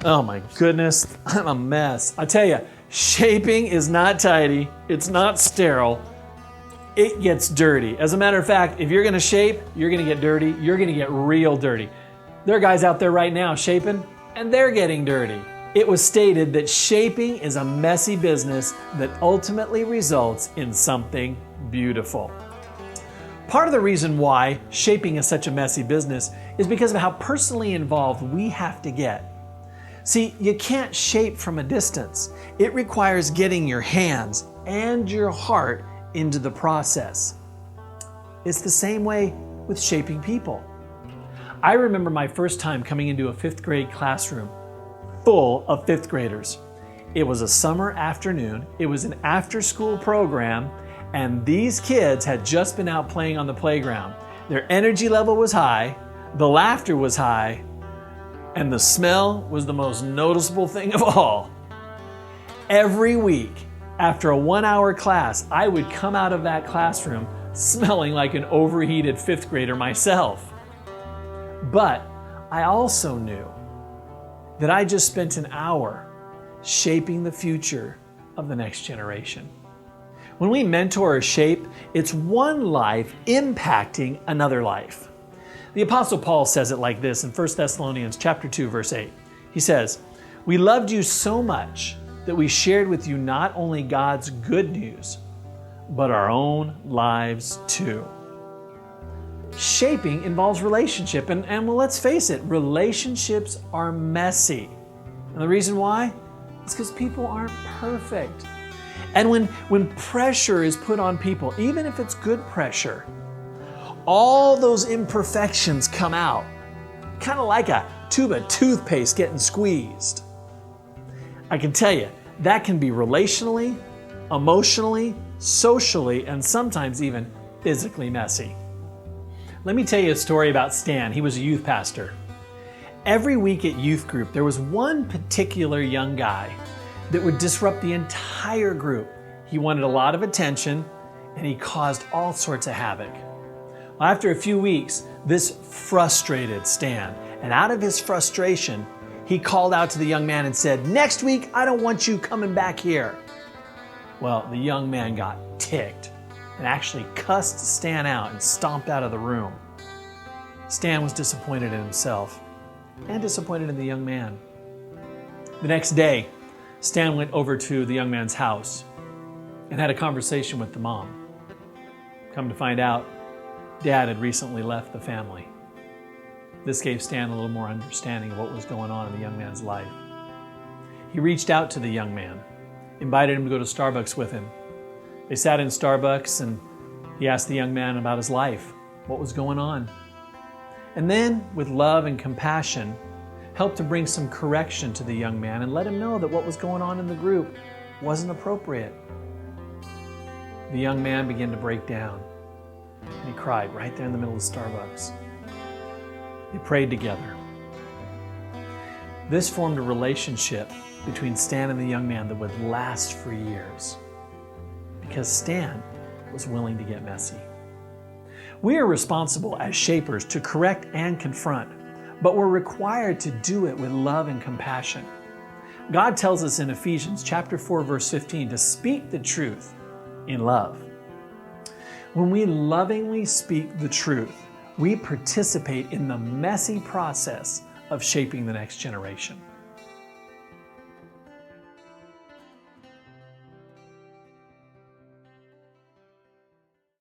Oh my goodness, I'm a mess. I tell you, shaping is not tidy. It's not sterile. It gets dirty. As a matter of fact, if you're gonna shape, you're gonna get dirty. You're gonna get real dirty. There are guys out there right now shaping, and they're getting dirty. It was stated that shaping is a messy business that ultimately results in something beautiful. Part of the reason why shaping is such a messy business is because of how personally involved we have to get. See, you can't shape from a distance. It requires getting your hands and your heart into the process. It's the same way with shaping people. I remember my first time coming into a 5th grade classroom full of 5th graders. It was a summer afternoon, it was an after-school program, and these kids had just been out playing on the playground. Their energy level was high, the laughter was high, and the smell was the most noticeable thing of all. Every week, after a 1-hour class, I would come out of that classroom smelling like an overheated 5th grader myself. But I also knew that I just spent an hour shaping the future of the next generation. When we mentor or shape, it's one life impacting another life. The Apostle Paul says it like this in 1 Thessalonians chapter 2, verse 8. He says, "We loved you so much that we shared with you not only God's good news, but our own lives too." Shaping involves relationship, and well, let's face it, relationships are messy. And the reason why? It's because people aren't perfect. And when pressure is put on people, even if it's good pressure, all those imperfections come out, kind of like a tube of toothpaste getting squeezed. I can tell you, that can be relationally, emotionally, socially, and sometimes even physically messy. Let me tell you a story about Stan. He was a youth pastor. Every week at youth group, there was one particular young guy that would disrupt the entire group. He wanted a lot of attention, and he caused all sorts of havoc. After a few weeks, this frustrated Stan, and out of his frustration, he called out to the young man and said, "Next week, I don't want you coming back here." Well, the young man got ticked and actually cussed Stan out and stomped out of the room. Stan was disappointed in himself and disappointed in the young man. The next day, Stan went over to the young man's house and had a conversation with the mom. Come to find out, Dad had recently left the family. This gave Stan a little more understanding of what was going on in the young man's life. He reached out to the young man, invited him to go to Starbucks with him. They sat in Starbucks and he asked the young man about his life, what was going on. And then, with love and compassion, helped to bring some correction to the young man and let him know that what was going on in the group wasn't appropriate. The young man began to break down. And he cried right there in the middle of Starbucks. They prayed together. This formed a relationship between Stan and the young man that would last for years because Stan was willing to get messy. We are responsible as shapers to correct and confront, but we're required to do it with love and compassion. God tells us in Ephesians chapter 4, verse 15 to speak the truth in love. When we lovingly speak the truth, we participate in the messy process of shaping the next generation.